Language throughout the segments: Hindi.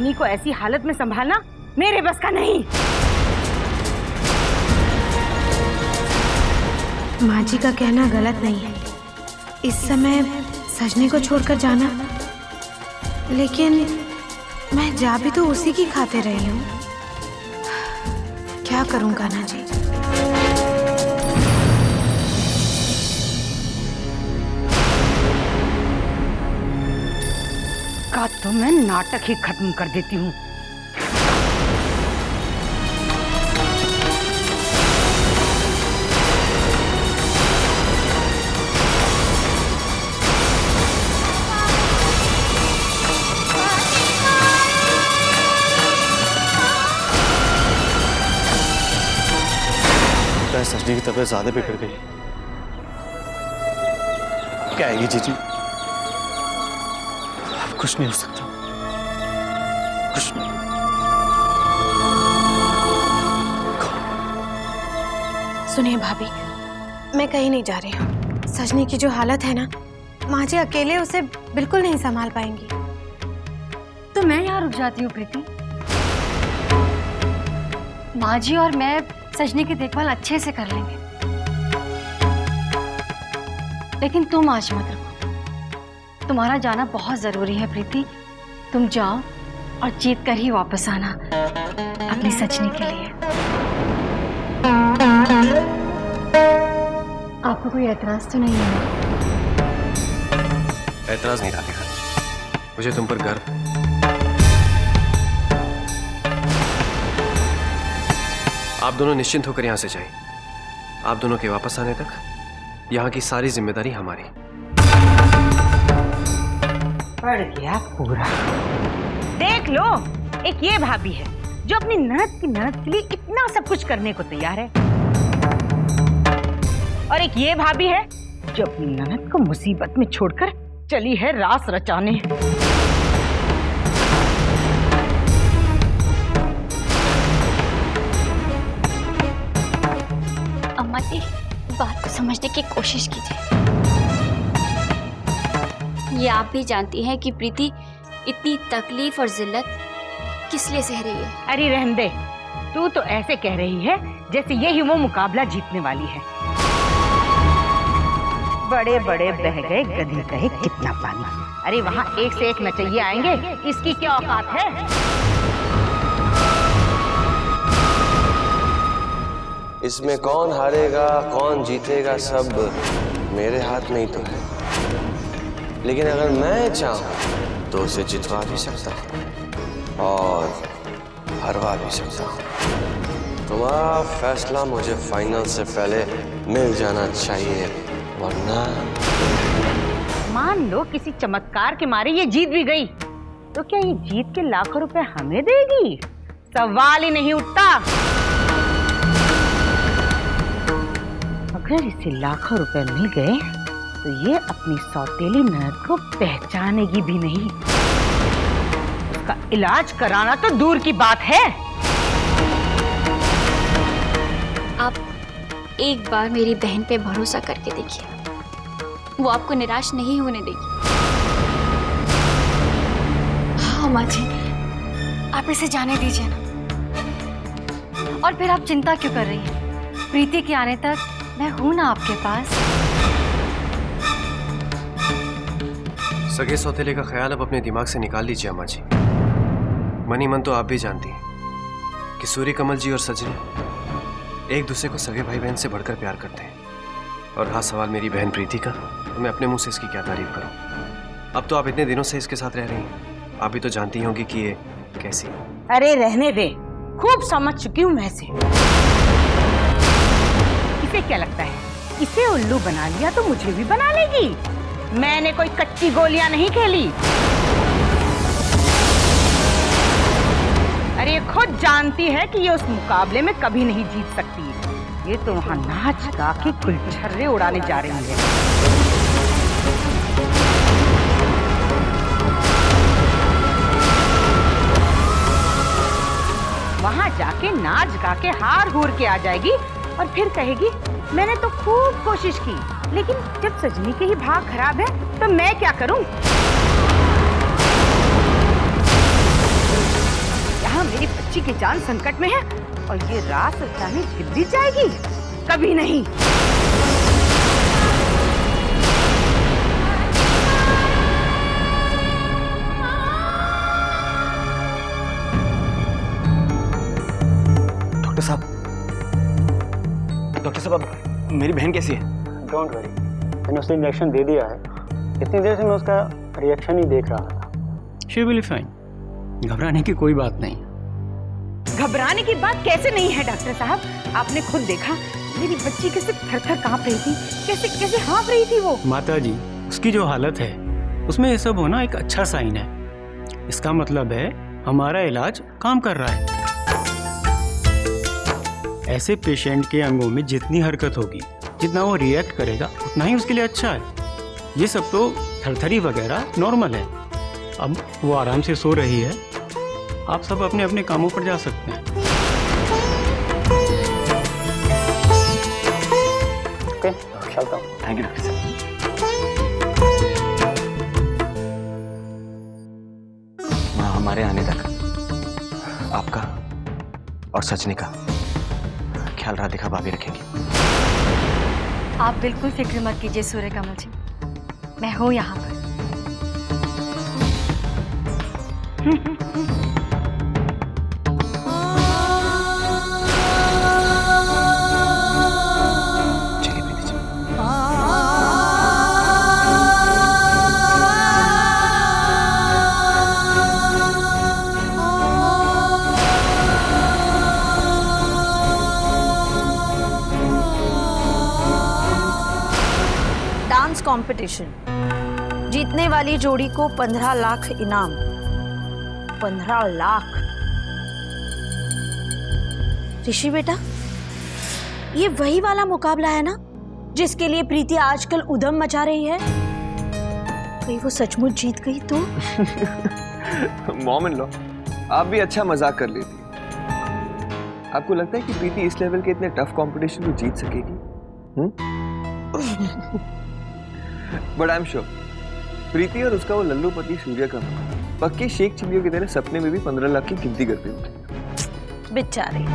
सजनी को ऐसी हालत में संभालना मेरे बस का नहीं। माँ जी का कहना गलत नहीं है, इस समय सजनी को छोड़कर जाना, लेकिन मैं जा भी तो उसी की खातिर रही हूँ। क्या करूँ कान्हा जी? का तो मैं नाटक ही खत्म कर देती हूँ। सजनी की तबीयत ज्यादा बिगड़ गई। क्या आएगी जीजी? अब कुछ नहीं हो सकता, कुछ नहीं। सुनिए भाभी, मैं कहीं नहीं जा रही हूँ। सजनी की जो हालत है ना, माँ जी अकेले उसे बिल्कुल नहीं संभाल पाएंगी। तो मैं यहाँ रुक जाती हूँ प्रीति। माँ जी और मैं सजनी की देखभाल अच्छे से कर लेंगे, लेकिन तुम आज मत रुको। तुम्हारा जाना बहुत जरूरी है प्रीति। तुम जाओ और जीत कर ही वापस आना अपनी सजनी के लिए। आपको कोई एतराज तो नहीं है? एतराज नहीं राधिका, मुझे तुम पर गर्व। आप दोनों निश्चिंत होकर यहाँ से जाइए। आप दोनों के वापस आने तक यहाँ की सारी जिम्मेदारी हमारी। पड़ गया पूरा। देख लो, एक ये भाभी है जो अपनी ननद की ननद के लिए इतना सब कुछ करने को तैयार है, और एक ये भाभी है जो अपनी ननद को मुसीबत में छोड़कर चली है रास रचाने। अम्मा जी, बात को समझने की कोशिश कीजिए। ये आप भी जानती हैं कि प्रीति इतनी तकलीफ और जिल्लत किस लिए सह रही है। अरे रहने दे, तू तो ऐसे कह रही है जैसे यही वो मुकाबला जीतने वाली है। बड़े बड़े बह गए गधे कहे कितना पानी। अरे वहाँ एक से एक नचैये आएंगे, इसकी क्या औकात है? इसमें कौन हारेगा कौन जीतेगा सब मेरे हाथ में ही तो है, लेकिन अगर मैं चाहूं तो उसे जितवा भी सकता हूं और हरवा भी सकता हूं। तुम्हारा फैसला मुझे फाइनल से पहले मिल जाना चाहिए, वरना मान लो किसी चमत्कार के मारे ये जीत भी गई, तो क्या ये जीत के लाखों रुपए हमें देगी? सवाल ही नहीं उठता। अगर इसे लाखों रुपए मिल गए तो ये अपनी सौतेली ननद को पहचानेगी भी नहीं। उसका इलाज कराना तो दूर की बात है। आप एक बार मेरी बहन पे भरोसा करके देखिए, वो आपको निराश नहीं होने देगी। हाँ माँ जी, आप इसे जाने दीजिए ना। और फिर आप चिंता क्यों कर रही हैं? प्रीति के आने तक मैं हूं ना आपके पास। सगे सौतेले का ख्याल अब अपने दिमाग से निकाल लीजिए अम्मा जी। मनी मन तो आप भी जानती हैं कि सूर्य कमल जी और सजनी एक दूसरे को सगे भाई बहन से बढ़कर प्यार करते हैं। और रहा सवाल मेरी बहन प्रीति का, तो मैं अपने मुंह से इसकी क्या तारीफ करूं। अब तो आप इतने दिनों से इसके साथ रह रही हैं, आप भी तो जानती होंगी कि ये कैसी। अरे रहने दे, खूब समझ चुकी हूँ मैं इसे। इसे क्या लगता है इसे उल्लू बना लिया तो मुझे भी बना लेगी? मैंने कोई कच्ची गोलियां नहीं खेली। अरे ये खुद जानती है कि ये उस मुकाबले में कभी नहीं जीत सकती। ये तो वहां नाच गा के गुलछर्रे उड़ाने जा रही है। वहां जाके नाच गा के हार हूर के आ जाएगी और फिर कहेगी मैंने तो खूब कोशिश की, लेकिन जब सजनी के ही भाग खराब है तो मैं क्या करूं? यहाँ मेरी बच्ची की जान संकट में है और ये रास रानी दिल्ली जाएगी? कभी नहीं। डॉक्टर साहब अब मेरी बहन कैसी है? डोंट वरी, मैंने उसे इंजेक्शन दे दिया है। इतनी देर से मैं उसका रिएक्शन ही देख रहा था। शी विल बी फाइन, घबराने की कोई बात नहीं। घबराने की बात कैसे नहीं है डॉक्टर साहब? आपने खुद देखा मेरी बच्ची कैसे थर-थर कांप रही थी, कैसे कैसे हाँफ रही थी वो। माता जी, उसकी जो हालत है उसमें ये सब होना एक अच्छा साइन है। इसका मतलब है हमारा इलाज काम कर रहा है। ऐसे पेशेंट के अंगों में जितनी हरकत होगी, जितना वो रिएक्ट करेगा, उतना ही उसके लिए अच्छा है। ये सब तो थरथरी वगैरह नॉर्मल है। अब वो आराम से सो रही है, आप सब अपने अपने कामों पर जा सकते हैं। ओके, चलता हूँ। थैंक यू डॉक्टर साहब। हमारे आने तक आपका और सजनी का ख्याल राधिका भाभी रखेंगी। आप बिल्कुल फिक्र मत कीजिए सूर्य कमल जी, मैं हूँ यहाँ पर। चलिए प्रीति जी। डांस कंपटीशन जीतने वाली जोड़ी को 15 लाख इनाम। 15 लाख। ऋषि बेटा, ये वही वाला मुकाबला है ना जिसके लिए प्रीति आजकल उधम मचा रही है? कहीं वो सचमुच जीत गई तो? मॉम इन लॉ, आप भी अच्छा मजाक कर लेती। आपको लगता है कि प्रीति इस लेवल के इतने टफ कंपटीशन को जीत सकेगी? बट आई एम श्योर प्रीति और उसका वो लल्लू पति सूर्य का पक्के शेख चिल्लियों की तरह सपने में भी 15 लाख की गिनती करते होंगे। बेचारे।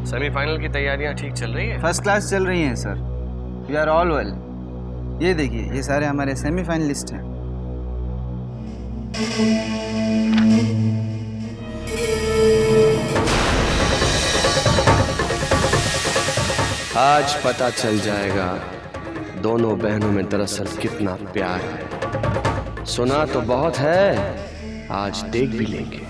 सेमीफाइनल की तैयारियां ठीक चल रही है? फर्स्ट क्लास चल रही हैं sir. We are all well. ये देखिए, ये सारे हमारे सेमीफाइनलिस्ट हैं। आज पता चल जाएगा दोनों बहनों में दरअसल कितना प्यार है। सुना तो बहुत है, आज देख भी लेंगे।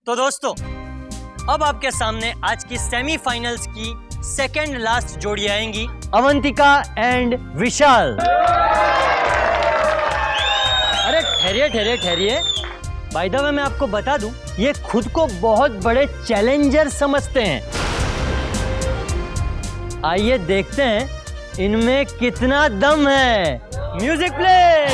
तो दोस्तों, अब आपके सामने आज की सेमीफाइनल्स की सेकेंड लास्ट जोड़ी आएंगी, अवंतिका एंड विशाल। अरे ठहरिए ठहरिए ठहरिए, बाय द वे मैं आपको बता दूं, ये खुद को बहुत बड़े चैलेंजर समझते हैं। आइए देखते हैं इनमें कितना दम है। Music please.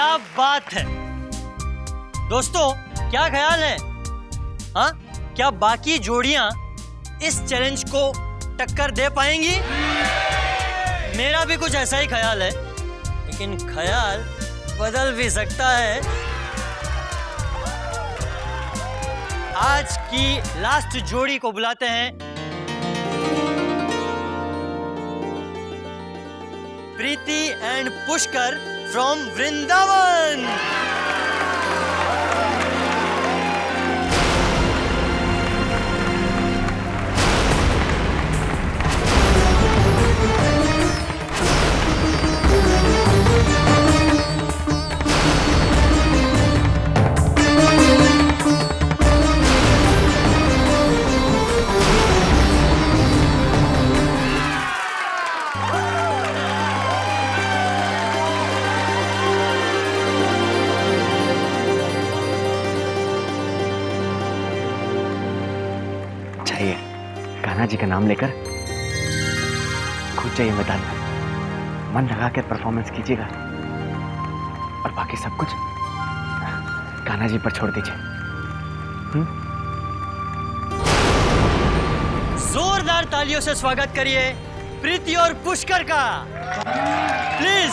क्या बात है दोस्तों, क्या ख्याल है? हाँ, क्या बाकी जोड़ियां इस चैलेंज को टक्कर दे पाएंगी? मेरा भी कुछ ऐसा ही ख्याल है, लेकिन ख्याल बदल भी सकता है। आज की लास्ट जोड़ी को बुलाते हैं। प्रीति एंड पुष्कर फ्रॉम वृंदावन। कान्हा जी का नाम लेकर खुद जाइए मैदान में, मन लगाकर परफॉर्मेंस कीजिएगा और बाकी सब कुछ कान्हा जी पर छोड़ दीजिए। जोरदार तालियों से स्वागत करिए प्रीति और पुष्कर का, प्लीज।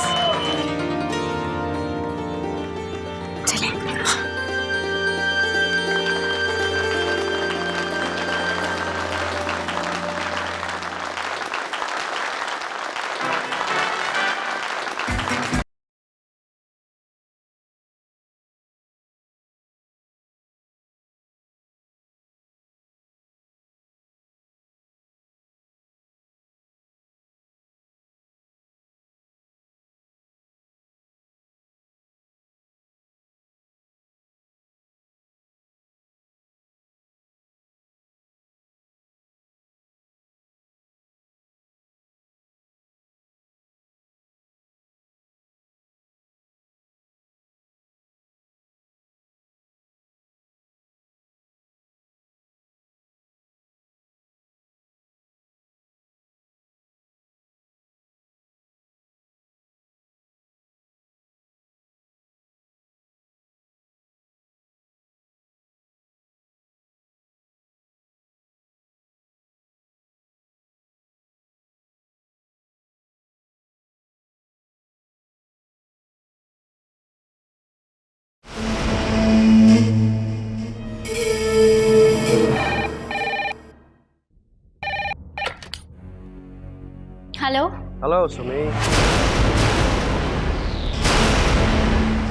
Hello hello Sumi.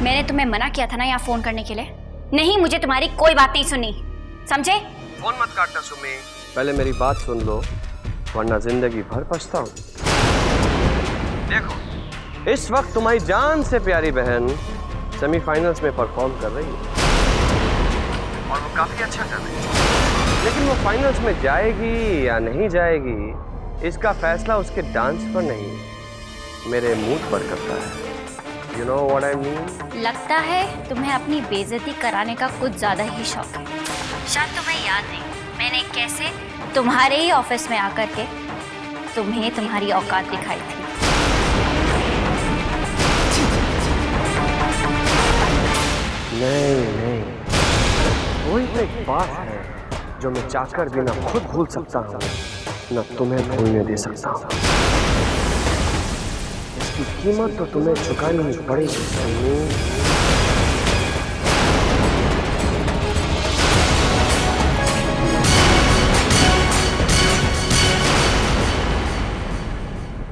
मैंने तुम्हें मना किया था ना यहाँ फोन करने के लिए। नहीं, मुझे तुम्हारी कोई बात नहीं सुननी, समझे? फोन मत काटना सुमी, पहले मेरी बात सुन लो वरना जिंदगी भर पछताओ। देखो, इस वक्त तुम्हारी जान से प्यारी बहन सेमीफाइनल्स में परफॉर्म कर रही है और वो काफी अच्छा कर रही है, लेकिन वो फाइनल्स में जाएगी या नहीं जाएगी इसका फैसला उसके डांस पर नहीं, मेरे मूड पर करता है। You know what I mean? लगता है तुम्हें अपनी बेइज्जती कराने का कुछ ज्यादा ही शौक है। शायद तुम्हें याद नहीं, मैंने कैसे तुम्हारे ही ऑफिस में आकर के तुम्हें तुम्हारी औकात दिखाई थी। नहीं, कोई एक बात है जो मैं चाहकर भी ना खुद भूल सकता हूँ न तुम्हें भूलने दे सकता हूँ। इसकी कीमत तो तुम्हें चुकानी पड़ेगी।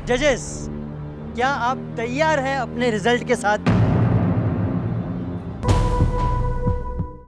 जजेस, क्या आप तैयार हैं अपने रिजल्ट के साथ?